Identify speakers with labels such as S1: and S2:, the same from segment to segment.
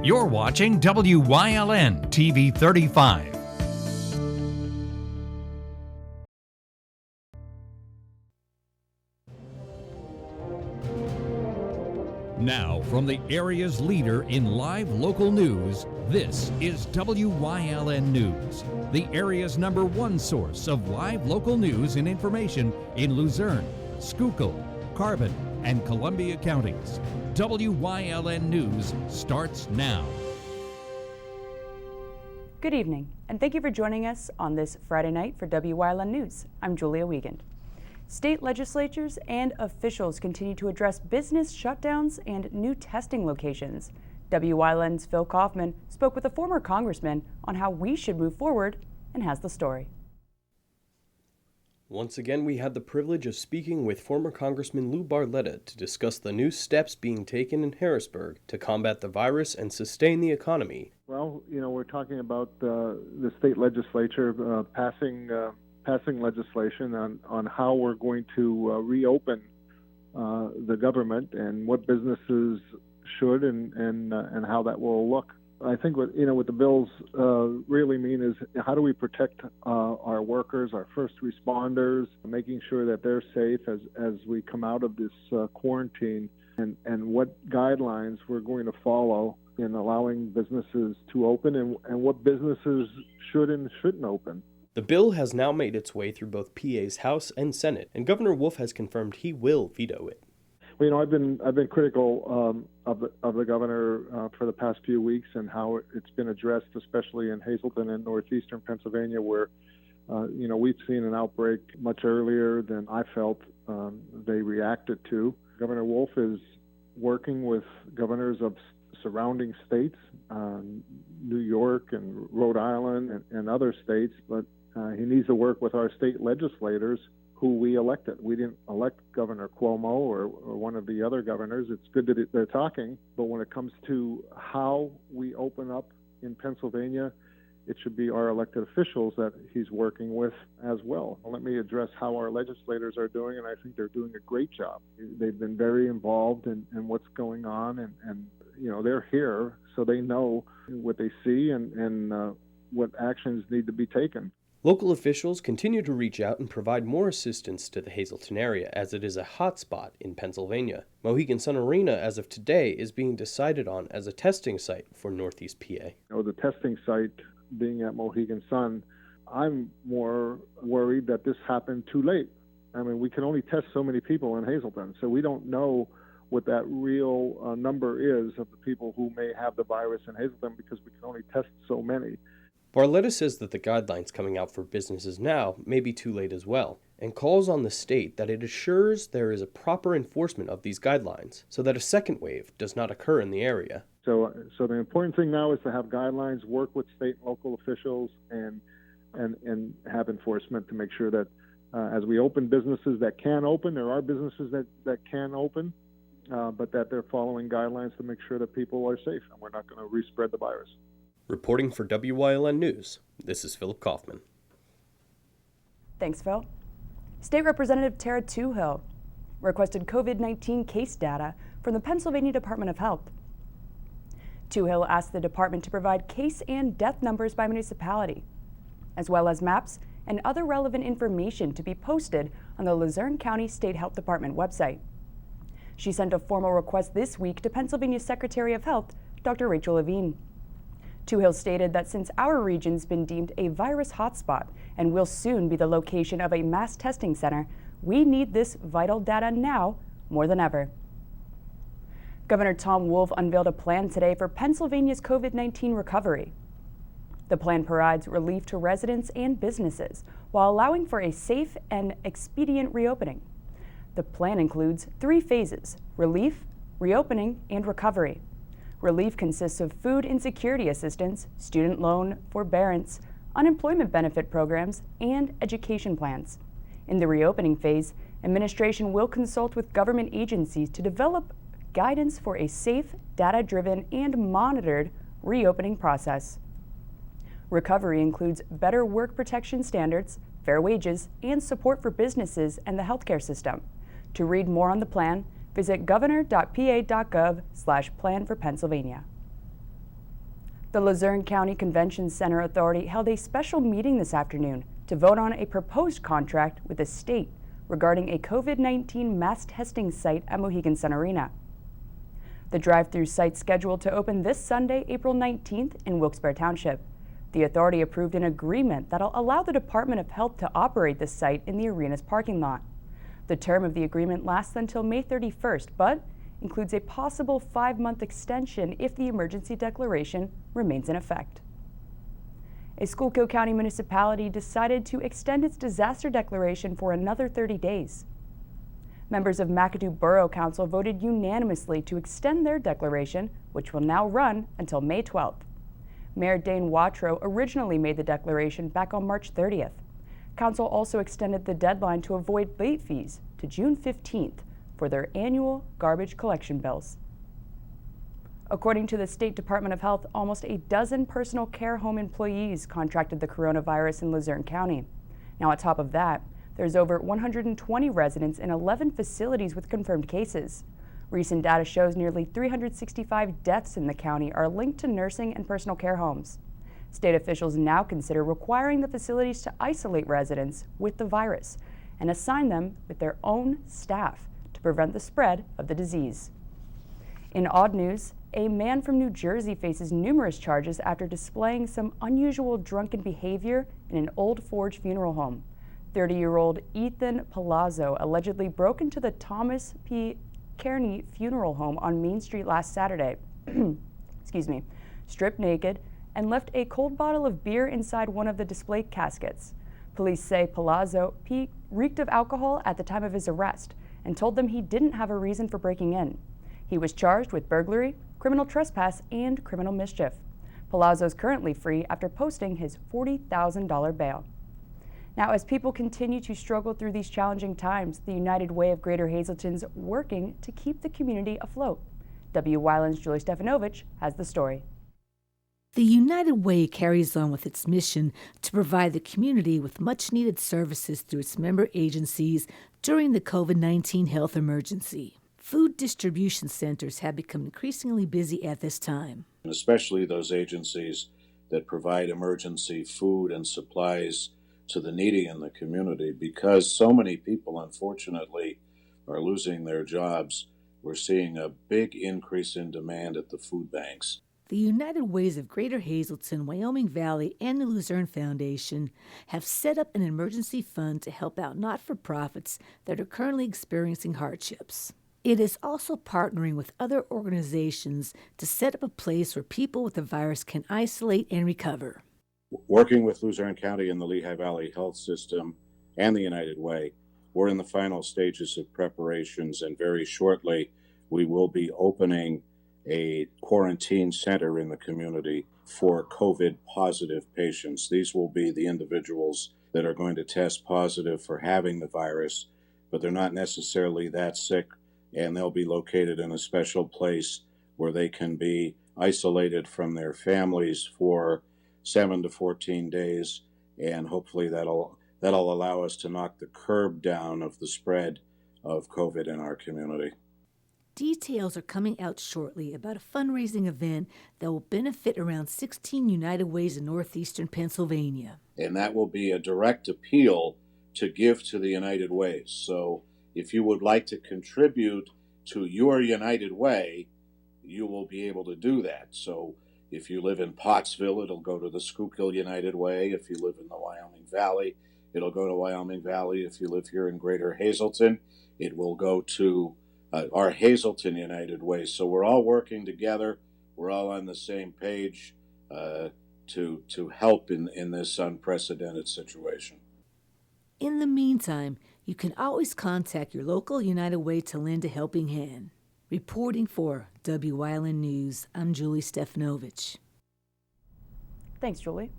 S1: You're watching WYLN TV 35. Now, from the area's leader in live local news, this is WYLN News, the area's #1 source of live local news and information in Luzerne, Schuylkill, Carbon, and Columbia counties. WYLN News starts now.
S2: Good evening, and thank you for joining us on this Friday night for WYLN News. I'm Julia Wiegand. State legislatures and officials continue to address business shutdowns and new testing locations. WYLN's Phil Kaufman spoke with a former congressman on how we should move forward and has the story.
S3: Once again, we had the privilege of speaking with former Congressman Lou Barletta to discuss the new steps being taken in Harrisburg to combat the virus and sustain the economy.
S4: Well, we're talking about the state legislature passing legislation on how we're going to reopen the government and what businesses should and how that will look. I think what the bills really mean is how do we protect our workers, our first responders, making sure that they're safe as we come out of this quarantine, and what guidelines we're going to follow in allowing businesses to open and what businesses should and shouldn't open.
S3: The bill has now made its way through both PA's House and Senate, and Governor Wolf has confirmed he will veto it.
S4: Well, I've been critical of the governor for the past few weeks and how it's been addressed, especially in Hazleton and northeastern Pennsylvania, where we've seen an outbreak much earlier than I felt they reacted to. Governor Wolf is working with governors of surrounding states, New York and Rhode Island and other states, but he needs to work with our state legislators who we elected. We didn't elect Governor Cuomo or one of the other governors. It's good that they're talking, but when it comes to how we open up in Pennsylvania, it should be our elected officials that he's working with as well. Let me address how our legislators are doing, and I think they're doing a great job. They've been very involved in what's going on, and they're here, so they know what they see and what actions need to be taken.
S3: Local officials continue to reach out and provide more assistance to the Hazleton area, as it is a hot spot in Pennsylvania. Mohegan Sun Arena, as of today, is being decided on as a testing site for Northeast PA.
S4: The testing site being at Mohegan Sun, I'm more worried that this happened too late. I mean, we can only test so many people in Hazleton, so we don't know what that real number is of the people who may have the virus in Hazleton because we can only test so many.
S3: Barletta says that the guidelines coming out for businesses now may be too late as well, and calls on the state that it assures there is a proper enforcement of these guidelines so that a second wave does not occur in the area.
S4: So the important thing now is to have guidelines, work with state and local officials, and have enforcement to make sure that as we open businesses that can open, there are businesses that can open, but that they're following guidelines to make sure that people are safe and we're not going to respread the virus.
S3: Reporting for WYLN News, this is Philip Kaufman.
S2: Thanks, Phil. State Representative Tara Toohill requested COVID-19 case data from the Pennsylvania Department of Health. Toohill asked the department to provide case and death numbers by municipality, as well as maps and other relevant information to be posted on the Luzerne County State Health Department website. She sent a formal request this week to Pennsylvania Secretary of Health, Dr. Rachel Levine. Toohill stated that since our region's been deemed a virus hotspot and will soon be the location of a mass testing center, we need this vital data now more than ever. Governor Tom Wolf unveiled a plan today for Pennsylvania's COVID-19 recovery. The plan provides relief to residents and businesses while allowing for a safe and expedient reopening. The plan includes 3 phases: relief, reopening, and recovery. Relief consists of food insecurity assistance, student loan forbearance, unemployment benefit programs, and education plans. In the reopening phase, administration will consult with government agencies to develop guidance for a safe, data-driven, and monitored reopening process. Recovery includes better work protection standards, fair wages, and support for businesses and the healthcare system. To read more on the plan, visit governor.pa.gov/plan for Pennsylvania. The Luzerne County Convention Center Authority held a special meeting this afternoon to vote on a proposed contract with the state regarding a COVID-19 mass testing site at Mohegan Sun Arena. The drive-through site scheduled to open this Sunday, April 19th in Wilkes-Barre Township. The authority approved an agreement that'll allow the Department of Health to operate the site in the arena's parking lot. The term of the agreement lasts until May 31st, but includes a possible 5-month extension if the emergency declaration remains in effect. A Schuylkill County municipality decided to extend its disaster declaration for another 30 days. Members of McAdoo Borough Council voted unanimously to extend their declaration, which will now run until May 12th. Mayor Dane Watrow originally made the declaration back on March 30th. Council also extended the deadline to avoid late fees to June 15th for their annual garbage collection bills. According to the State Department of Health, almost a dozen personal care home employees contracted the coronavirus in Luzerne County. Now, on top of that, there's over 120 residents in 11 facilities with confirmed cases. Recent data shows nearly 365 deaths in the county are linked to nursing and personal care homes. State officials now consider requiring the facilities to isolate residents with the virus and assign them with their own staff to prevent the spread of the disease. In odd news, a man from New Jersey faces numerous charges after displaying some unusual drunken behavior in an Old Forge funeral home. 30-year-old Ethan Palazzo allegedly broke into the Thomas P. Kearney funeral home on Main Street last Saturday, stripped naked, and left a cold bottle of beer inside one of the display caskets. Police say Palazzo reeked of alcohol at the time of his arrest and told them he didn't have a reason for breaking in. He was charged with burglary, criminal trespass, and criminal mischief. Palazzo is currently free after posting his $40,000 bail. Now, as people continue to struggle through these challenging times, the United Way of Greater Hazelton's working to keep the community afloat. Wyln's Julie Stefanovich has the story.
S5: The United Way carries on with its mission to provide the community with much-needed services through its member agencies during the COVID-19 health emergency. Food distribution centers have become increasingly busy at this time.
S6: Especially those agencies that provide emergency food and supplies to the needy in the community. Because so many people, unfortunately, are losing their jobs, we're seeing a big increase in demand at the food banks.
S5: The United Ways of Greater Hazelton, Wyoming Valley, and the Luzerne Foundation have set up an emergency fund to help out not-for-profits that are currently experiencing hardships. It is also partnering with other organizations to set up a place where people with the virus can isolate and recover.
S6: Working with Luzerne County and the Lehigh Valley Health System and the United Way, we're in the final stages of preparations, and very shortly we will be opening a quarantine center in the community for COVID-positive patients. These will be the individuals that are going to test positive for having the virus, but they're not necessarily that sick, and they'll be located in a special place where they can be isolated from their families for 7 to 14 days, and hopefully that'll allow us to knock the curb down of the spread of COVID in our community.
S5: Details are coming out shortly about a fundraising event that will benefit around 16 United Ways in northeastern Pennsylvania.
S6: And that will be a direct appeal to give to the United Ways. So if you would like to contribute to your United Way, you will be able to do that. So if you live in Pottsville, it'll go to the Schuylkill United Way. If you live in the Wyoming Valley, it'll go to Wyoming Valley. If you live here in Greater Hazelton, it will go to our Hazelton United Way. So we're all working together. We're all on the same page to help in this unprecedented situation.
S5: In the meantime, you can always contact your local United Way to lend a helping hand. Reporting for Wyln News, I'm Julie Stefanovich.
S2: Thanks, Julie.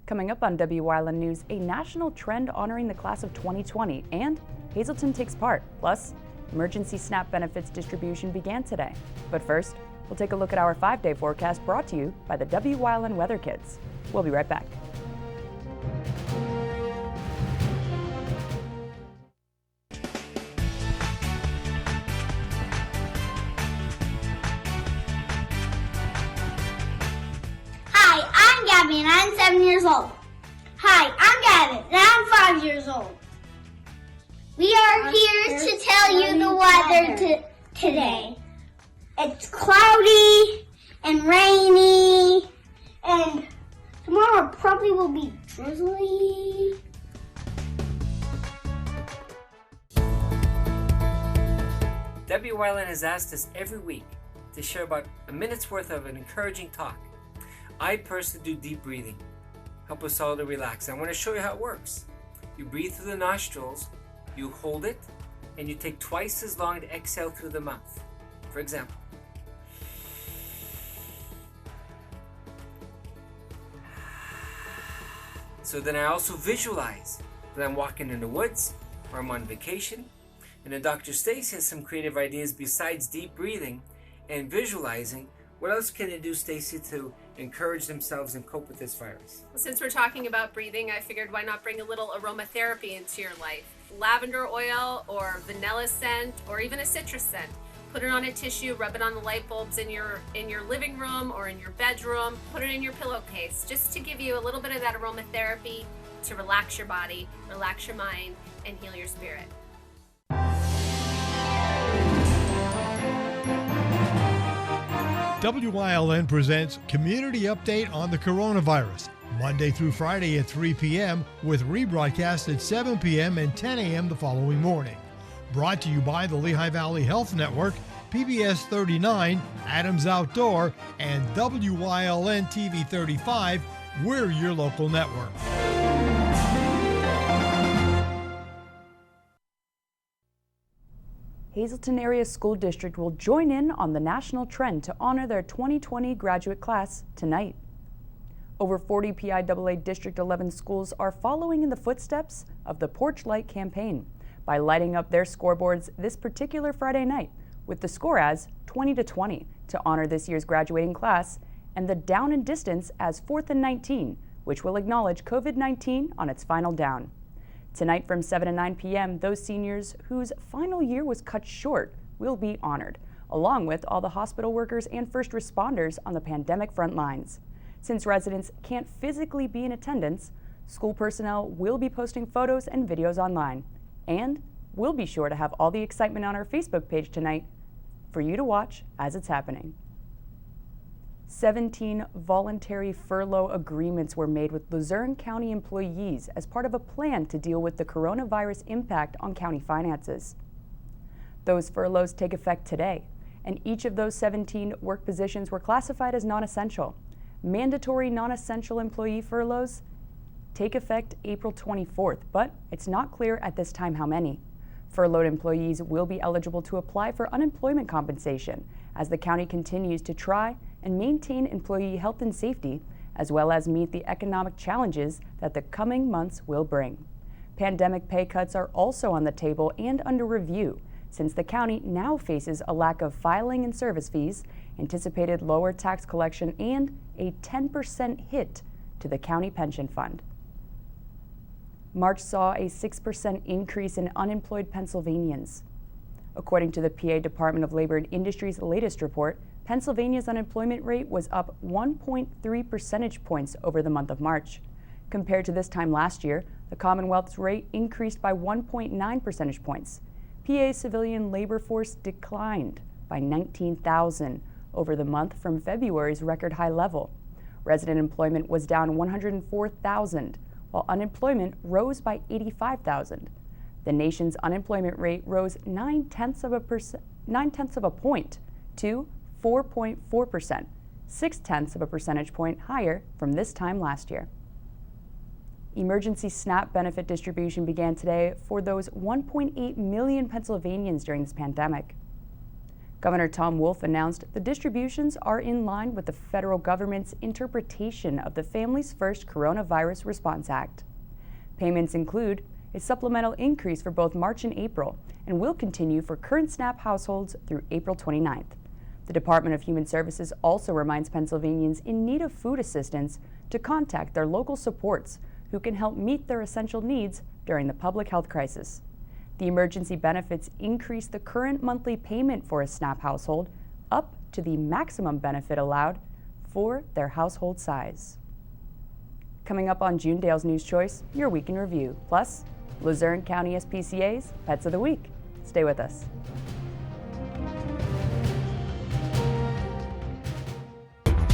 S2: Coming up on Wyln News, a national trend honoring the class of 2020, and Hazelton takes part. Plus, emergency SNAP benefits distribution began today. But first, we'll take a look at our 5-day forecast brought to you by the Wyln Weather Kids. We'll be right back.
S7: Abby and I'm 7 years old. Hi, I'm Gavin and I'm 5 years old. We are here to tell you the weather today. It's cloudy and rainy, and tomorrow probably will be drizzly.
S8: Wyln has asked us every week to share about a minute's worth of an encouraging talk. I personally do deep breathing, help us all to relax. I want to show you how it works. You breathe through the nostrils, you hold it, and you take twice as long to exhale through the mouth. For example, so then I also visualize that I'm walking in the woods or I'm on vacation. And then Dr. Stacy has some creative ideas besides deep breathing and visualizing. What else can they do, Stacy, to encourage themselves and cope with this virus?
S9: Well, since we're talking about breathing, I figured why not bring a little aromatherapy into your life. Lavender oil or vanilla scent or even a citrus scent. Put it on a tissue, rub it on the light bulbs in your living room or in your bedroom. Put it in your pillowcase just to give you a little bit of that aromatherapy to relax your body, relax your mind, and heal your spirit.
S10: Wyln presents Community Update on the Coronavirus, Monday through Friday at 3 p.m. with rebroadcast at 7 p.m. and 10 a.m. the following morning. Brought to you by the Lehigh Valley Health Network, PBS 39, Adams Outdoor, and Wyln TV 35. We're your local network.
S2: Hazleton Area School District will join in on the national trend to honor their 2020 graduate class tonight. Over 40 PIAA District 11 schools are following in the footsteps of the Porch Light campaign by lighting up their scoreboards this particular Friday night with the score as 20-20 to honor this year's graduating class, and the down and distance as 4th and 19, which will acknowledge COVID-19 on its final down. Tonight from 7 to 9 p.m., those seniors whose final year was cut short will be honored, along with all the hospital workers and first responders on the pandemic front lines. Since residents can't physically be in attendance, school personnel will be posting photos and videos online. And we'll be sure to have all the excitement on our Facebook page tonight for you to watch as it's happening. 17 voluntary furlough agreements were made with Luzerne County employees as part of a plan to deal with the coronavirus impact on county finances. Those furloughs take effect today, and each of those 17 work positions were classified as non-essential. Mandatory non-essential employee furloughs take effect April 24th, but it's not clear at this time how many. Furloughed employees will be eligible to apply for unemployment compensation as the county continues to try and maintain employee health and safety, as well as meet the economic challenges that the coming months will bring. Pandemic pay cuts are also on the table and under review, since the county now faces a lack of filing and service fees, anticipated lower tax collection, and a 10% hit to the county pension fund. March saw a 6% increase in unemployed Pennsylvanians. According to the PA Department of Labor and Industry's latest report, Pennsylvania's unemployment rate was up 1.3 percentage points over the month of March. Compared to this time last year, the Commonwealth's rate increased by 1.9 percentage points. PA's civilian labor force declined by 19,000 over the month from February's record high level. Resident employment was down 104,000, while unemployment rose by 85,000. The nation's unemployment rate rose 9/10 of a point to 4.4%, 6/10 of a percentage point higher from this time last year. Emergency SNAP benefit distribution began today for those 1.8 million Pennsylvanians during this pandemic. Governor Tom Wolf announced the distributions are in line with the federal government's interpretation of the Families First Coronavirus Response Act. Payments include a supplemental increase for both March and April and will continue for current SNAP households through April 29th. The Department of Human Services also reminds Pennsylvanians in need of food assistance to contact their local supports who can help meet their essential needs during the public health crisis. The emergency benefits increase the current monthly payment for a SNAP household up to the maximum benefit allowed for their household size. Coming up on Junedale's News Choice, your week in review. Plus, Luzerne County SPCA's Pets of the Week. Stay with us.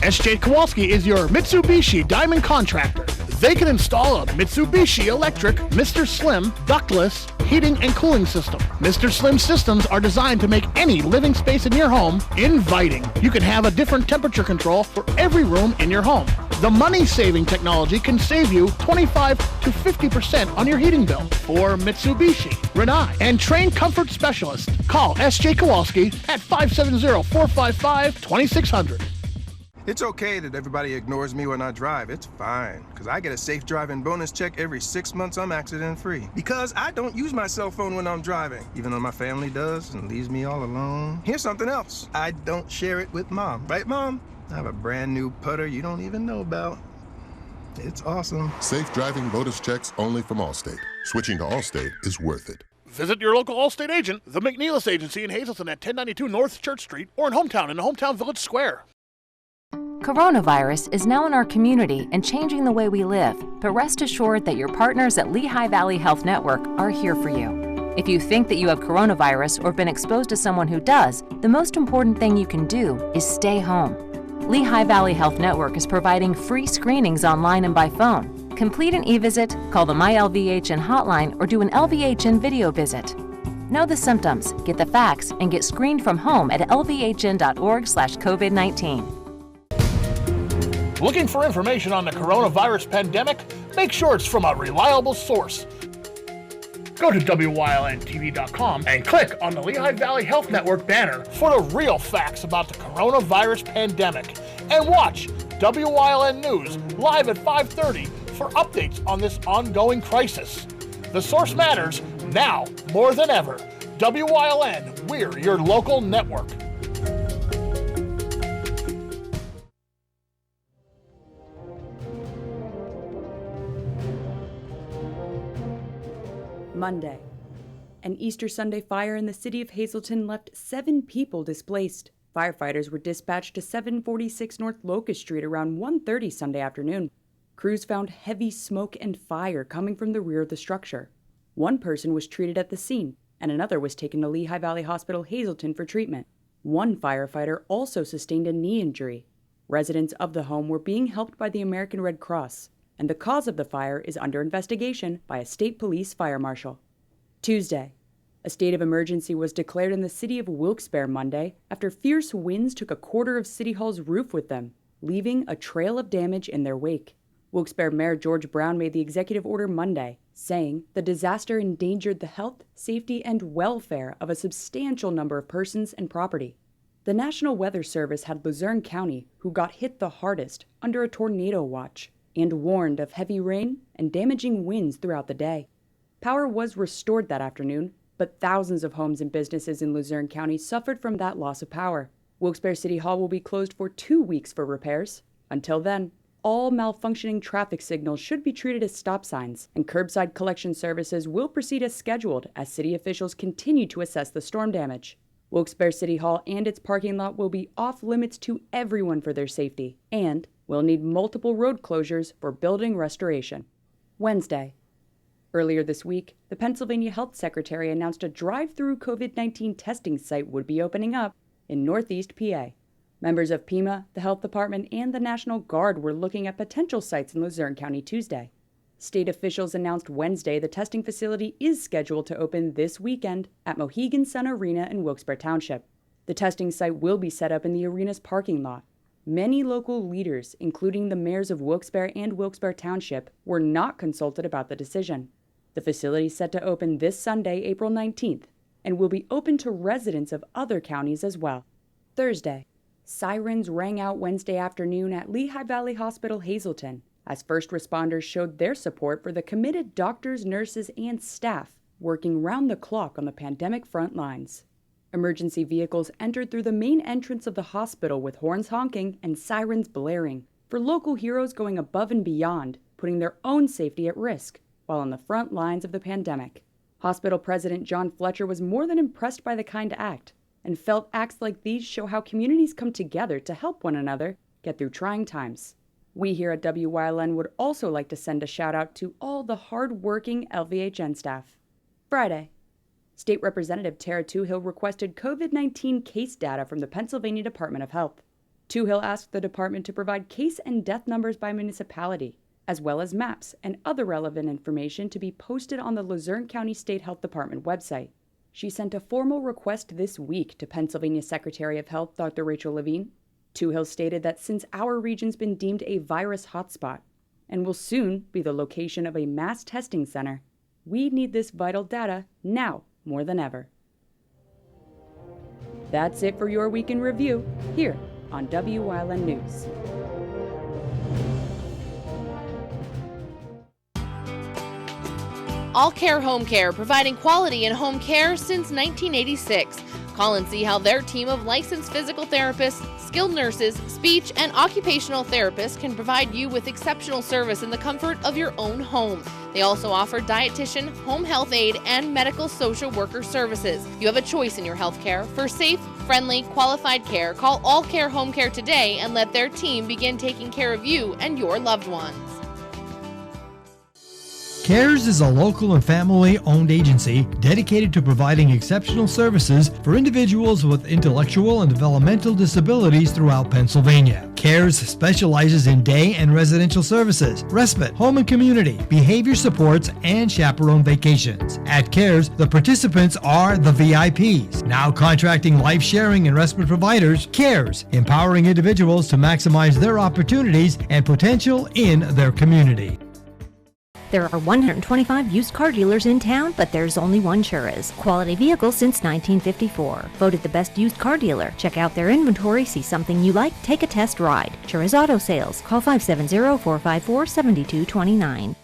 S11: SJ Kowalski is your Mitsubishi Diamond Contractor. They can install a Mitsubishi electric Mr. Slim ductless heating and cooling system. Mr. Slim systems are designed to make any living space in your home inviting. You can have a different temperature control for every room in your home. The money-saving technology can save you 25 to 50% on your heating bill. For Mitsubishi, Renai, and trained comfort specialists, call SJ Kowalski at 570-455-2600.
S12: It's okay that everybody ignores me when I drive. It's fine, because I get a safe driving bonus check every 6 months I'm accident-free. Because I don't use my cell phone when I'm driving, even though my family does and leaves me all alone. Here's something else. I don't share it with Mom. Right, Mom? I have a brand new putter you don't even know about. It's awesome.
S13: Safe driving bonus checks only from Allstate. Switching to Allstate is worth it.
S11: Visit your local Allstate agent, the McNeilis Agency in Hazleton at 1092 North Church Street, or in Hometown the Hometown Village Square.
S14: Coronavirus is now in our community and changing the way we live, but rest assured that your partners at Lehigh Valley Health Network are here for you. If you think that you have coronavirus or been exposed to someone who does, the most important thing you can do is stay home. Lehigh Valley Health Network is providing free screenings online and by phone. Complete an e-visit, call the MyLVHN hotline, or do an LVHN video visit. Know the symptoms, get the facts, and get screened from home at lvhn.org/COVID-19.
S11: Looking for information on the coronavirus pandemic? Make sure it's from a reliable source. Go to WYLNTV.com and click on the Lehigh Valley Health Network banner for the real facts about the coronavirus pandemic. And watch WYLN News live at 5:30 for updates on this ongoing crisis. The source matters now more than ever. WYLN, we're your local network.
S2: Monday. An Easter Sunday fire in the city of Hazleton left 7 people displaced. Firefighters were dispatched to 746 North Locust Street around 1:30 Sunday afternoon. Crews found heavy smoke and fire coming from the rear of the structure. One person was treated at the scene, and another was taken to Lehigh Valley Hospital Hazleton for treatment. One firefighter also sustained a knee injury. Residents of the home were being helped by the American Red Cross, and the cause of the fire is under investigation by a state police fire marshal. Tuesday, a state of emergency was declared in the city of Wilkes-Barre Monday after fierce winds took a quarter of City Hall's roof with them, leaving a trail of damage in their wake. Wilkes-Barre Mayor George Brown made the executive order Monday, saying the disaster endangered the health, safety, and welfare of a substantial number of persons and property. The National Weather Service had Luzerne County, who got hit the hardest, under a tornado watch, and warned of heavy rain and damaging winds throughout the day. Power was restored that afternoon, but thousands of homes and businesses in Luzerne County suffered from that loss of power. Wilkes-Barre City Hall will be closed for 2 weeks for repairs. Until then, all malfunctioning traffic signals should be treated as stop signs, and curbside collection services will proceed as scheduled as city officials continue to assess the storm damage. Wilkes-Barre City Hall and its parking lot will be off limits to everyone for their safety, and will need multiple road closures for building restoration. Wednesday. Earlier this week, the Pennsylvania Health Secretary announced a drive-through COVID-19 testing site would be opening up in Northeast PA. Members of PEMA, the Health Department, and the National Guard were looking at potential sites in Luzerne County Tuesday. State officials announced Wednesday the testing facility is scheduled to open this weekend at Mohegan Sun Arena in Wilkes-Barre Township. The testing site will be set up in the arena's parking lot. Many local leaders, including the mayors of Wilkes-Barre and Wilkes-Barre Township, were not consulted about the decision. The facility is set to open this Sunday, April 19th, and will be open to residents of other counties as well. Thursday. Sirens rang out Wednesday afternoon at Lehigh Valley Hospital Hazleton as first responders showed their support for the committed doctors, nurses, and staff working round the clock on the pandemic front lines. Emergency vehicles entered through the main entrance of the hospital with horns honking and sirens blaring, for local heroes going above and beyond, putting their own safety at risk while on the front lines of the pandemic. Hospital President John Fletcher was more than impressed by the kind act, and felt acts like these show how communities come together to help one another get through trying times. We here at Wyln would also like to send a shout out to all the hard-working LVHN staff. Friday, State Representative Tara Toohill requested COVID-19 case data from the Pennsylvania Department of Health. Toohill asked the department to provide case and death numbers by municipality, as well as maps and other relevant information to be posted on the Luzerne County State Health Department website. She sent a formal request this week to Pennsylvania Secretary of Health Dr. Rachel Levine. Toohill stated that since our region's been deemed a virus hotspot and will soon be the location of a mass testing center, we need this vital data now more than ever. That's it for your week in review here on Wyln News.
S15: All Care Home Care, providing quality in home care since 1986. Call and see how their team of licensed physical therapists, skilled nurses, speech, and occupational therapists can provide you with exceptional service in the comfort of your own home. They also offer dietitian, home health aide, and medical social worker services. You have a choice in your health care. For safe, friendly, qualified care, call All Care Home Care today and let their team begin taking care of you and your loved ones.
S10: CARES is a local and family-owned agency dedicated to providing exceptional services for individuals with intellectual and developmental disabilities throughout Pennsylvania. CARES specializes in day and residential services, respite, home and community, behavior supports, and chaperone vacations. At CARES, the participants are the VIPs. Now contracting life-sharing and respite providers, CARES, empowering individuals to maximize their opportunities and potential in their community.
S16: There are 125 used car dealers in town, but there's only one Churras. Quality vehicle since 1954. Voted the best used car dealer. Check out their inventory, see something you like, take a test ride. Churras Auto Sales. Call 570-454-7229.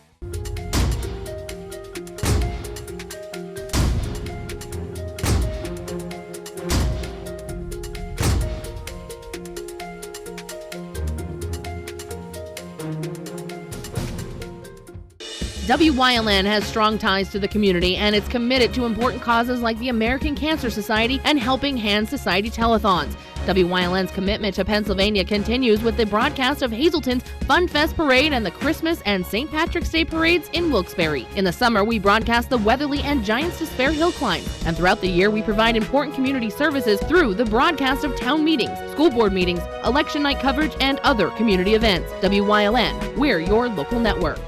S15: Wyln has strong ties to the community and it's committed to important causes like the American Cancer Society and Helping Hands Society telethons. Wyln's commitment to Pennsylvania continues with the broadcast of Hazelton's Fun Fest Parade and the Christmas and St. Patrick's Day parades in Wilkes-Barre. In the summer, we broadcast the Weatherly and Giants Despair Hill Climb. And throughout the year, we provide important community services through the broadcast of town meetings, school board meetings, election night coverage, and other community events. Wyln, we're your local network.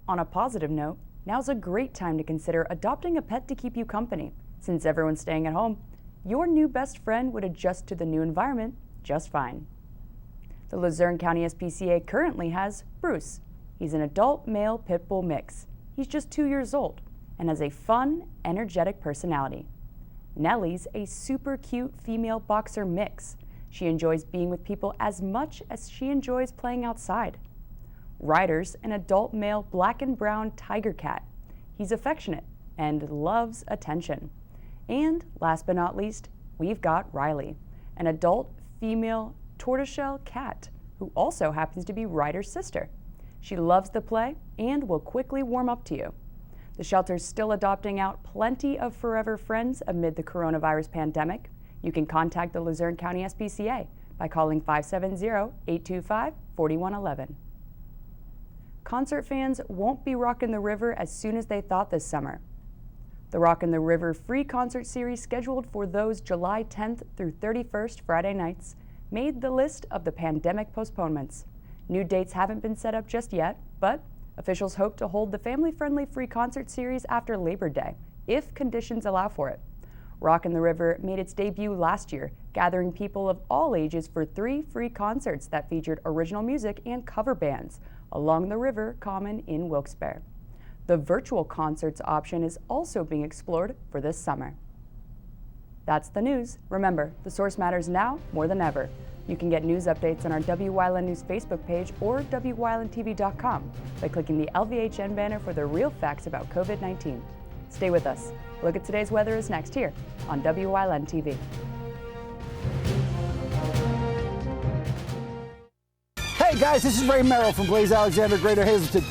S2: On a positive note, now's a great time to consider adopting a pet to keep you company. Since everyone's staying at home, your new best friend would adjust to the new environment just fine. The Luzerne County SPCA currently has Bruce. He's an adult male pit bull mix. He's just 2 years old and has a fun, energetic personality. Nellie's a super cute female boxer mix. She enjoys being with people as much as she enjoys playing outside. Ryder's an adult male black and brown tiger cat. He's affectionate and loves attention. And last but not least, we've got Riley, an adult female tortoiseshell cat who also happens to be Ryder's sister. She loves to play and will quickly warm up to you. The shelter's still adopting out plenty of forever friends amid the coronavirus pandemic. You can contact the Luzerne County SPCA by calling 570-825-4111. Concert fans won't be rocking the river as soon as they thought this summer. The Rockin' the River free concert series scheduled for those July 10th through 31st Friday nights made the list of the pandemic postponements. New dates haven't been set up just yet, but officials hope to hold the family-friendly free concert series after Labor Day, if conditions allow for it. Rockin' the River made its debut last year, gathering people of all ages for 3 free concerts that featured original music and cover bands along the River Common in Wilkes-Barre. The virtual concerts option is also being explored for this summer. That's the news. Remember, the source matters now more than ever. You can get news updates on our Wyln News Facebook page or WYLNTV.com by clicking the LVHN banner for the real facts about COVID-19. Stay with us. Look at today's weather is next here on Wyln TV.
S17: Hey guys, this is Ray Merrill from Blaze Alexander, Greater Hazelton.